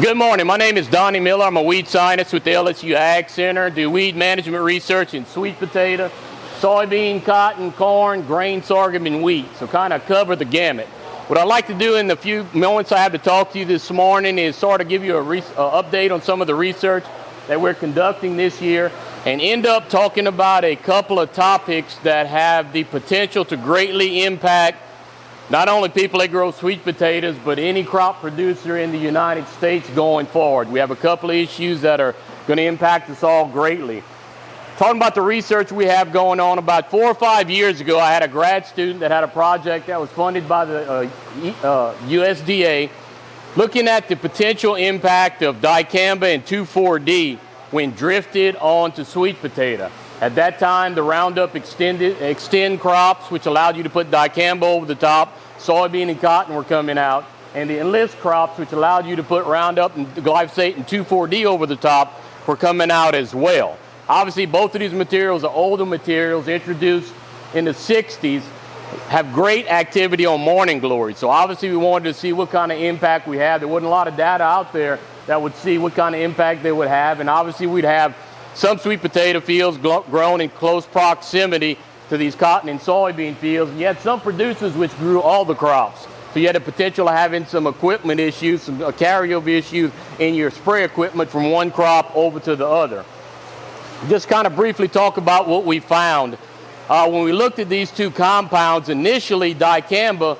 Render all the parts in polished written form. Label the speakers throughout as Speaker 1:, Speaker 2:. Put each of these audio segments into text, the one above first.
Speaker 1: Good morning. My name is Donnie Miller. I'm a weed scientist with the LSU AgCenter. Do weed management research in sweet potato, soybean, cotton, corn, grain, sorghum, and wheat. So kind of cover the gamut. What I'd like to do in the few moments I have to talk to you this morning is sort of give you an update on some of the research that we're conducting this year and end up talking about a couple of topics that have the potential to greatly impact not only people that grow sweet potatoes, but any crop producer in the United States going forward. We have a couple of issues that are going to impact us all greatly. Talking about the research we have going on, about 4 or 5 years ago, I had a grad student that had a project that was funded by the USDA looking at the potential impact of dicamba and 2,4-D when drifted onto sweet potato. At that time, the Roundup extend crops, which allowed you to put dicamba over the top, soybean and cotton were coming out, and the enlist crops, which allowed you to put Roundup and glyphosate and 2,4-D over the top, were coming out as well. Obviously, both of these materials are older materials introduced in the 60s, have great activity on morning glory. So obviously, we wanted to see what kind of impact we had. There wasn't a lot of data out there that would see what kind of impact they would have, and obviously, we'd have some sweet potato fields grown in close proximity to these cotton and soybean fields. And you had some producers which grew all the crops. So you had the potential of having some equipment issues, some carryover issues in your spray equipment from one crop over to the other. Just kind of briefly talk about what we found. When we looked at these two compounds, initially dicamba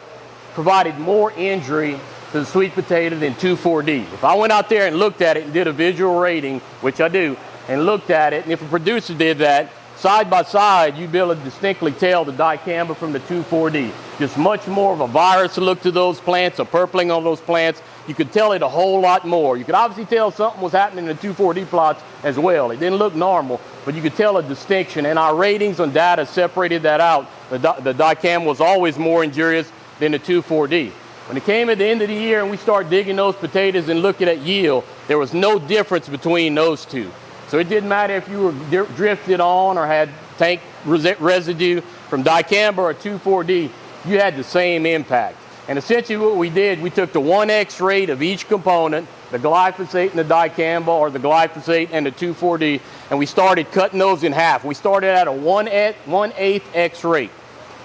Speaker 1: provided more injury to the sweet potato than 2,4-D. If I went out there and looked at it and did a visual rating, which I do, and looked at it, and if a producer did that, side by side, you'd be able to distinctly tell the dicamba from the 2,4-D. Just much more of a virus look to those plants, a purpling on those plants. You could tell it a whole lot more. You could obviously tell something was happening in the 2,4-D plots as well. It didn't look normal, but you could tell a distinction, and our ratings on data separated that out. The dicamba was always more injurious than the 2,4-D. When it came at the end of the year and we started digging those potatoes and looking at yield, there was no difference between those two. So it didn't matter if you were drifted on or had tank residue from dicamba or 2,4-D, you had the same impact. And essentially what we did, we took the 1x rate of each component, the glyphosate and the dicamba, or the glyphosate and the 2,4-D, and we started cutting those in half. We started at a 1/8 X rate,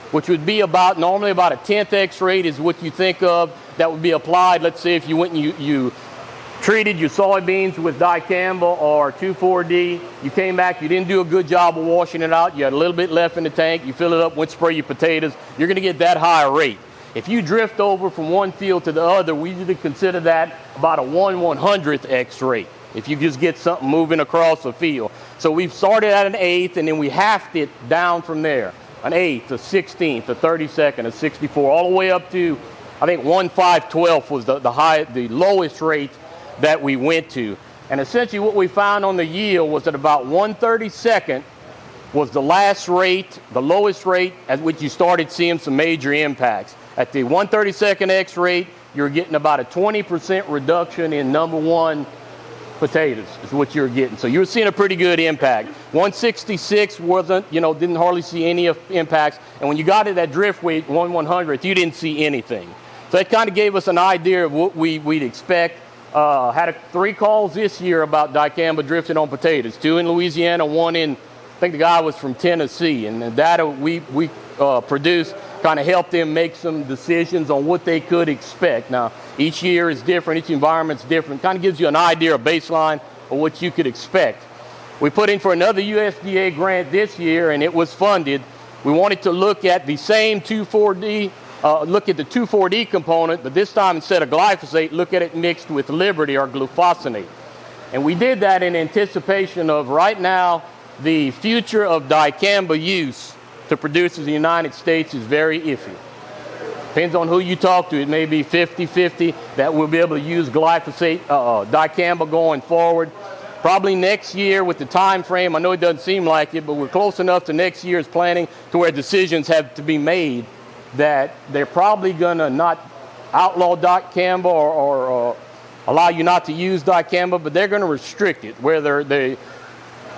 Speaker 1: which would be normally about a 10th X rate is what you think of that would be applied. Let's say if you went and you treated your soybeans with dicamba or 2,4-D, you came back, you didn't do a good job of washing it out, you had a little bit left in the tank, you fill it up, went spray your potatoes, you're going to get that higher rate. If you drift over from one field to the other, we usually consider that about a 1/100th X rate, if you just get something moving across the field. So we've started at an 1/8, and then we halved it down from there, an 1/8, a 16th, a 32nd, a 64, all the way up to, I think 1/5/12 was the lowest rate that we went to. And essentially what we found on the yield was that about 1/32nd was the last rate, the lowest rate at which you started seeing some major impacts. At the 1/32nd X rate, you're getting about a 20% reduction in number one potatoes is what you're getting. So you're seeing a pretty good impact. 166 wasn't, didn't hardly see any impacts. And when you got to that drift weight, 1/100th, you didn't see anything. So that kind of gave us an idea of what we'd expect. Had 3 calls this year about dicamba drifting on potatoes, 2 in Louisiana, 1 in, I think the guy was from Tennessee. And the data we produced kind of helped them make some decisions on what they could expect. Now, each year is different, each environment's different. Kind of gives you an idea, a baseline of what you could expect. We put in for another USDA grant this year, and it was funded. We wanted to look at the same 2,4-D, look at the 2,4-D component, but this time instead of glyphosate, look at it mixed with Liberty or glufosinate. And we did that in anticipation of right now, the future of dicamba use to producers in the United States is very iffy. Depends on who you talk to. It may be 50-50 that we'll be able to use glyphosate, dicamba going forward. Probably next year with the time frame, I know it doesn't seem like it, but we're close enough to next year's planning to where decisions have to be made that they're probably going to not outlaw dicamba or allow you not to use dicamba, but they're going to restrict it, whether they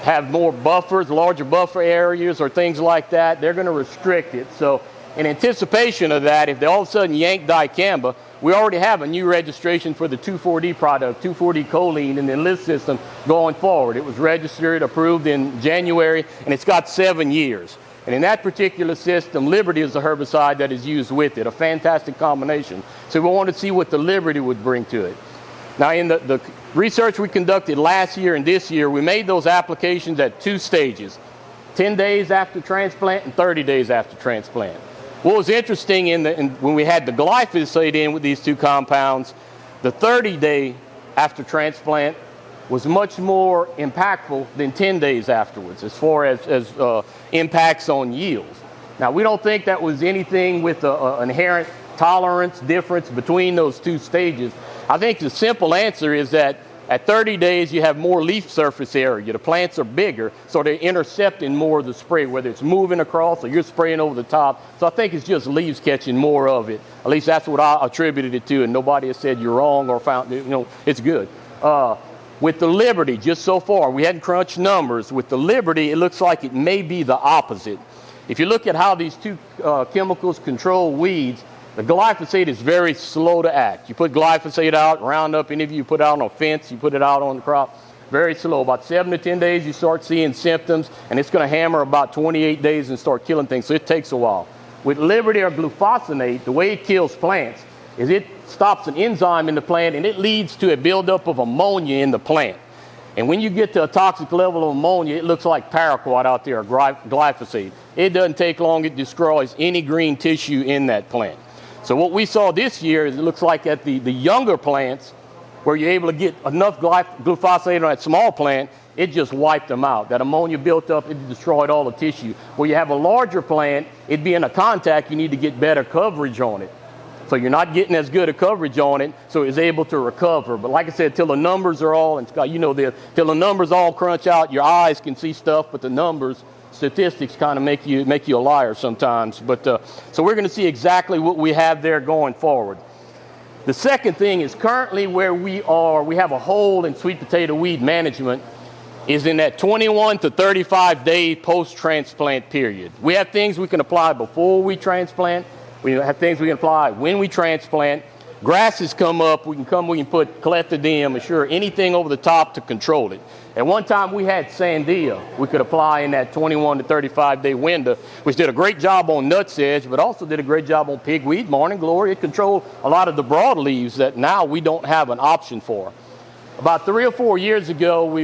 Speaker 1: have more buffers, larger buffer areas or things like that. They're going to restrict it. So in anticipation of that, if they all of a sudden yank dicamba, we already have a new registration for the 2,4-D product, 2,4-D choline in the Enlist system going forward. It was registered, approved in January, and it's got 7 years. And in that particular system, Liberty is the herbicide that is used with it, a fantastic combination. So we wanted to see what the Liberty would bring to it. Now, in the research we conducted last year and this year, we made those applications at 2 stages, 10 days after transplant and 30 days after transplant. What was interesting when we had the glyphosate in with these 2 compounds, the 30-day after transplant was much more impactful than 10 days afterwards as far as impacts on yields. Now, we don't think that was anything with an inherent tolerance difference between those 2 stages. I think the simple answer is that at 30 days, you have more leaf surface area. The plants are bigger, so they're intercepting more of the spray, whether it's moving across or you're spraying over the top. So I think it's just leaves catching more of it. At least that's what I attributed it to, and nobody has said you're wrong or found, it's good. With the Liberty, just so far, we hadn't crunched numbers. With the Liberty, it looks like it may be the opposite. If you look at how these 2 chemicals control weeds, the glyphosate is very slow to act. You put glyphosate out, Roundup, any of you put it out on a fence, you put it out on the crop, very slow. About 7 to 10 days, you start seeing symptoms, and it's going to hammer about 28 days and start killing things, so it takes a while. With Liberty or glufosinate, the way it kills plants is it stops an enzyme in the plant, and it leads to a buildup of ammonia in the plant. And when you get to a toxic level of ammonia, it looks like paraquat out there, or glyphosate. It doesn't take long, it destroys any green tissue in that plant. So what we saw this year is it looks like at the younger plants, where you're able to get enough glyphosate on that small plant, it just wiped them out. That ammonia built up, it destroyed all the tissue. Where you have a larger plant, it'd be in a contact, you need to get better coverage on it. So you're not getting as good a coverage on it, so it's able to recover. But like I said, till the numbers are all, and Scott, you know this, till the numbers all crunch out, your eyes can see stuff, but the numbers, statistics kind of make you a liar sometimes. But so we're going to see exactly what we have there going forward. The second thing is currently where we have a hole in sweet potato weed management is in that 21 to 35 day post-transplant period. We have things we can apply before we transplant. We have things we can apply when we transplant. Grasses come up, we can put clethodim, Assure, anything over the top to control it. At one time we had Sandia we could apply in that 21 to 35 day window, which did a great job on nutsedge, but also did a great job on pigweed, morning glory. It controlled a lot of the broadleaves that now we don't have an option for. About 3 or 4 years ago, we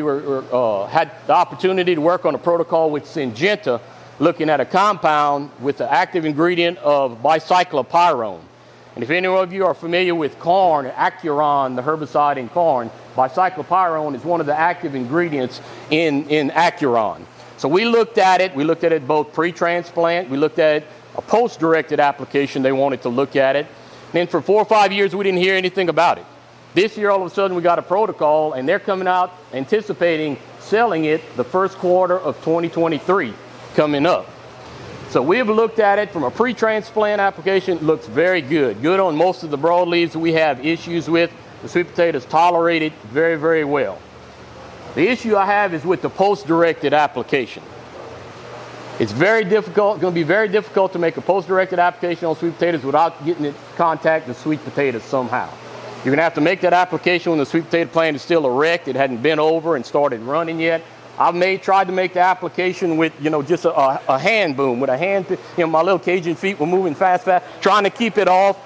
Speaker 1: had the opportunity to work on a protocol with Syngenta, looking at a compound with the active ingredient of bicyclopyrone. And if any of you are familiar with corn, Acuron, the herbicide in corn, bicyclopyrone is one of the active ingredients in Acuron. So we looked at it both pre-transplant, we looked at a post-directed application, they wanted to look at it. And then for 4 or 5 years, we didn't hear anything about it. This year, all of a sudden, we got a protocol, and they're coming out anticipating selling it the first quarter of 2023 coming up. So we've looked at it from a pre-transplant application. It looks very good. Good on most of the broadleaves that we have issues with. The sweet potatoes tolerate it very, very well. The issue I have is with the post-directed application. It's very difficult, going to be very difficult to make a post-directed application on sweet potatoes without getting in contact with sweet potatoes somehow. You're going to have to make that application when the sweet potato plant is still erect. It hadn't been over and started running yet. I've tried to make the application with, just a hand boom, with a hand, my little Cajun feet were moving fast, trying to keep it off,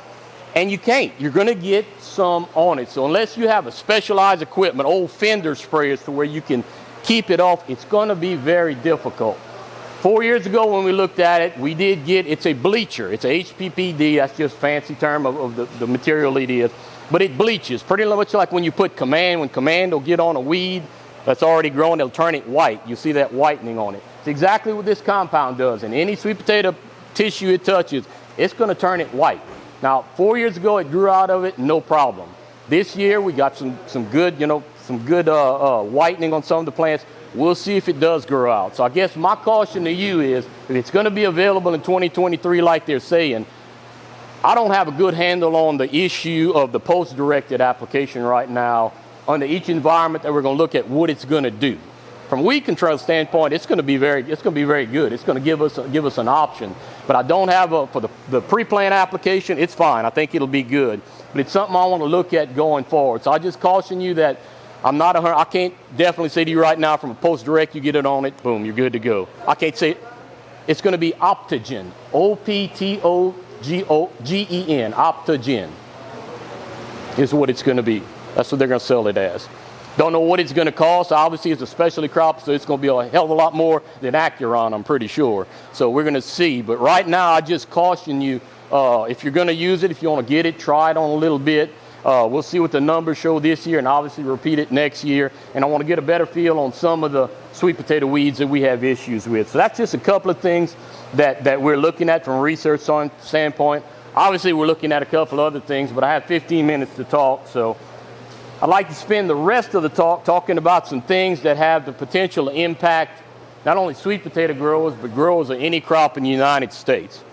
Speaker 1: and you can't. You're going to get some on it. So unless you have a specialized equipment, old fender sprayers to where you can keep it off, it's going to be very difficult. 4 years ago when we looked at it, we did get, it's a bleacher. It's a HPPD, that's just a fancy term of the material it is. But it bleaches, pretty much like when you put Command. When Command will get on a weed that's already grown, it'll turn it white. You see that whitening on it. It's exactly what this compound does. And any sweet potato tissue it touches, it's going to turn it white. Now, 4 years ago, it grew out of it, no problem. This year, we got some good whitening on some of the plants. We'll see if it does grow out. So I guess my caution to you is, if it's going to be available in 2023 like they're saying, I don't have a good handle on the issue of the post-directed application right now under each environment that we're going to look at what it's going to do. from a weed control standpoint, it's going to be very good. It's going to give us an option. But I don't have for the pre-plant application. It's fine. I think it'll be good. But it's something I want to look at going forward. So I just caution you that I'm not I can't definitely say to you right now from a post direct, you get it on it, boom, you're good to go. I can't say it's going to be Optogen, Optogen, Optogen is what it's going to be. That's what they're going to sell it as. Don't know what it's going to cost. Obviously, it's a specialty crop, so it's going to be a hell of a lot more than Acuron, I'm pretty sure. So we're going to see. But right now, I just caution you, if you're going to use it, if you want to get it, try it on a little bit. We'll see what the numbers show this year and obviously repeat it next year. And I want to get a better feel on some of the sweet potato weeds that we have issues with. So that's just a couple of things that we're looking at from a research standpoint. Obviously, we're looking at a couple other things, but I have 15 minutes to talk. So I'd like to spend the rest of the talk talking about some things that have the potential to impact not only sweet potato growers, but growers of any crop in the United States.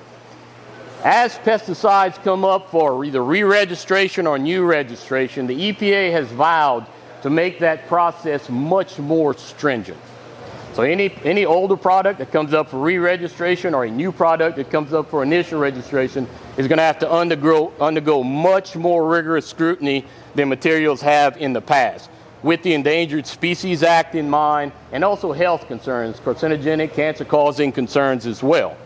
Speaker 1: As pesticides come up for either re-registration or new registration, the EPA has vowed to make that process much more stringent. So any older product that comes up for re-registration or a new product that comes up for initial registration is going to have to undergo much more rigorous scrutiny than materials have in the past, with the Endangered Species Act in mind, and also health concerns, carcinogenic, cancer-causing concerns as well.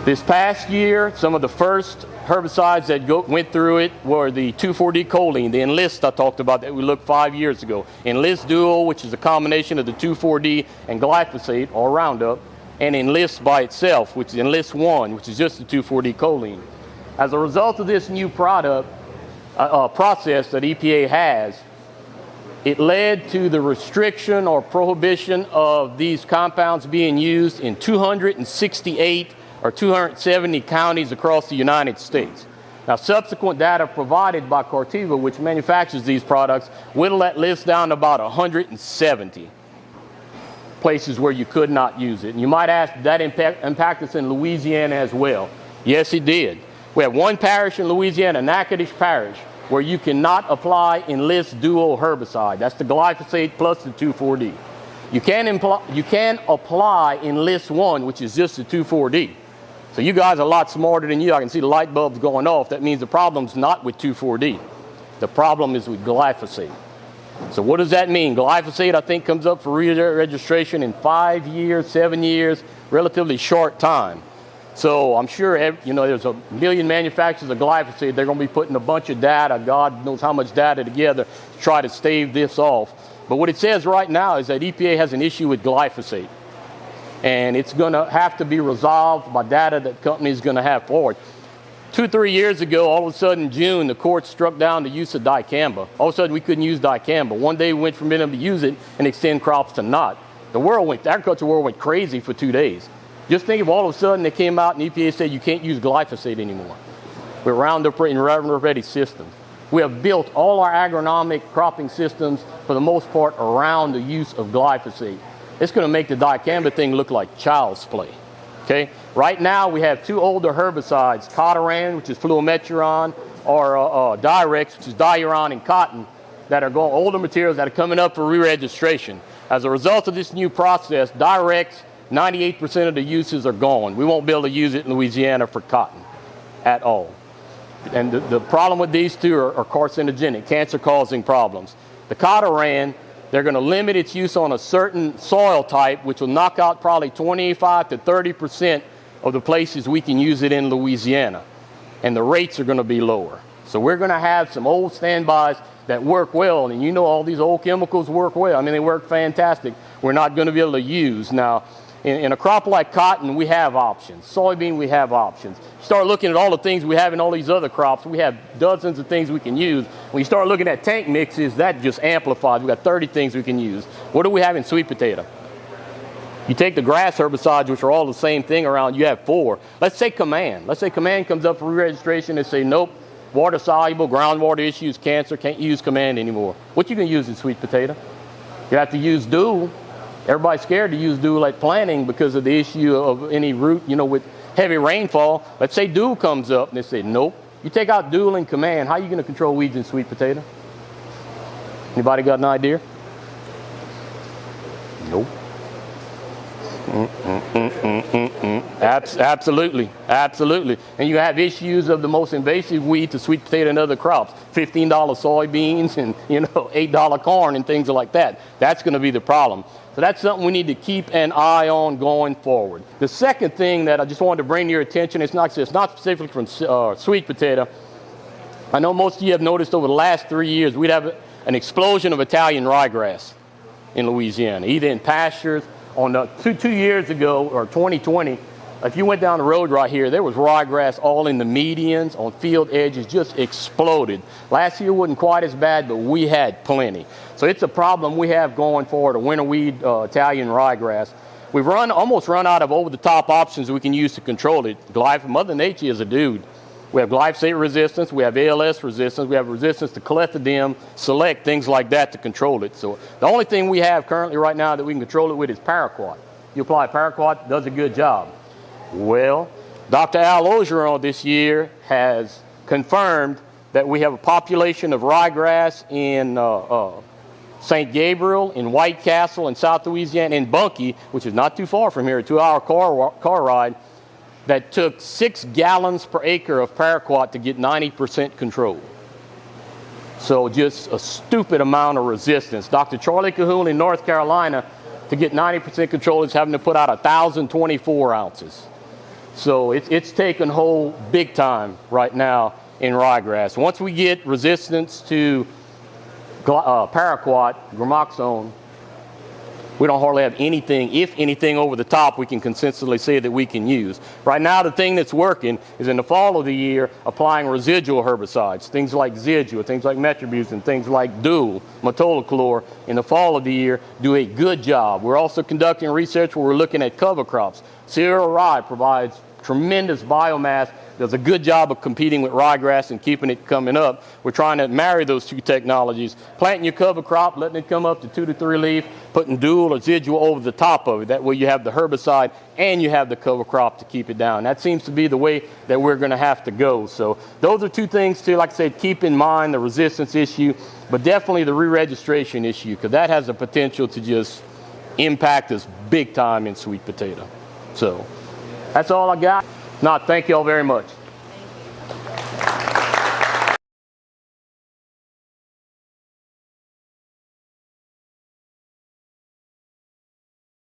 Speaker 1: This past year, some of the first herbicides that went through it were the 2,4-D choline, the Enlist I talked about that we looked 5 years ago. Enlist Duo, which is a combination of the 2,4-D and glyphosate, or Roundup, and Enlist by itself, which is Enlist 1, which is just the 2,4-D choline. As a result of this new process that EPA has, it led to the restriction or prohibition of these compounds being used in 268 or 270 counties across the United States. Now, subsequent data provided by Corteva, which manufactures these products, whittled that list down to about 170 places where you could not use it. And you might ask, did that impact us in Louisiana as well? Yes, it did. We have one parish in Louisiana, Natchitoches Parish, where you cannot apply Enlist Duo herbicide. That's the glyphosate plus the 2,4-D. You can apply Enlist 1, which is just the 2,4-D. So you guys are a lot smarter than you. I can see the light bulbs going off. That means the problem's not with 2,4-D. The problem is with glyphosate. So what does that mean? Glyphosate, I think, comes up for re-registration in 5 years, 7 years, relatively short time. So I'm sure, there's a million manufacturers of glyphosate. They're going to be putting a bunch of data, God knows how much data together, to try to stave this off. But what it says right now is that EPA has an issue with glyphosate. And it's going to have to be resolved by data that companies are going to have forward. 2-3 years ago, all of a sudden in June, the court struck down the use of dicamba. All of a sudden, we couldn't use dicamba. One day, we went from being able to use it and extend crops to not. The agriculture world went crazy for 2 days. Just think if all of a sudden they came out and EPA said you can't use glyphosate anymore. We're Roundup and Roundup Ready systems. We have built all our agronomic cropping systems, for the most part, around the use of glyphosate. It's going to make the dicamba thing look like child's play. Okay? Right now, we have two older herbicides, Cotoran, which is fluometron, or Direx, which is diuron in cotton, that are older materials that are coming up for re-registration. As a result of this new process, Direx, 98% of the uses are gone. We won't be able to use it in Louisiana for cotton at all. And the problem with these two are carcinogenic, cancer-causing problems. The Cotoran, they're going to limit its use on a certain soil type, which will knock out probably 25 to 30% of the places we can use it in Louisiana. And the rates are going to be lower. So we're going to have some old standbys that work well. And all these old chemicals work well. I mean, they work fantastic. We're not going to be able to use. Now, in a crop like cotton, we have options. Soybean, we have options. Start looking at all the things we have in all these other crops. We have dozens of things we can use. When you start looking at tank mixes, that just amplifies. We've got 30 things we can use. What do we have in sweet potato? You take the grass herbicides, which are all the same thing around, you have 4. Let's say Command. Let's say Command comes up for re-registration and say, nope, water-soluble, groundwater issues, cancer, can't use Command anymore. What you can use in sweet potato? You have to use Dual. Everybody's scared to use Dual at planting because of the issue of any root, with heavy rainfall. Let's say Dual comes up and they say, nope. You take out Dual and Command, how are you going to control weeds in sweet potato? Anybody got an idea? Nope. Absolutely, absolutely. And you have issues of the most invasive weed to sweet potato and other crops. $15 soybeans and $8 corn and things like that. That's going to be the problem. So that's something we need to keep an eye on going forward. The second thing that I just wanted to bring to your attention, it's not specifically from sweet potato. I know most of you have noticed over the last 3 years we'd have an explosion of Italian ryegrass in Louisiana, either in pastures. On the two years ago, or 2020, if you went down the road right here, there was ryegrass all in the medians, on field edges, just exploded. Last year wasn't quite as bad, but we had plenty. So it's a problem we have going forward, a winter weed Italian ryegrass. We've almost run out of over-the-top options we can use to control it. Mother Nature is a dude. We have glyphosate resistance, we have ALS resistance, we have resistance to clethodim, select, things like that to control it. So the only thing we have currently right now that we can control it with is paraquat. You apply paraquat, does a good job. Well, Dr. Al Ogeron this year has confirmed that we have a population of ryegrass in St. Gabriel, in White Castle, in South Louisiana, in Bunkie, which is not too far from here, a 2-hour car ride, that took 6 gallons per acre of paraquat to get 90% control. So just a stupid amount of resistance. Dr. Charlie Cahoon in North Carolina, to get 90% control, is having to put out 1,024 ounces. So it's taken hold big time right now in ryegrass. Once we get resistance to paraquat, gramoxone, we don't hardly have anything, if anything, over the top we can consistently say that we can use. Right now, the thing that's working is in the fall of the year, applying residual herbicides, things like Zidua, things like metribuzin, things like Dual, metolachlor, in the fall of the year, do a good job. We're also conducting research where we're looking at cover crops. Cereal rye provides tremendous biomass, does a good job of competing with ryegrass and keeping it coming up. We're trying to marry those two technologies. Planting your cover crop, letting it come up to 2 to 3 leaf, putting Dual or Zidua over the top of it. That way you have the herbicide and you have the cover crop to keep it down. That seems to be the way that we're going to have to go. So those are two things to, like I said, keep in mind, the resistance issue, but definitely the re-registration issue, because that has the potential to just impact us big time in sweet potato. So that's all I got. Thank you all very much.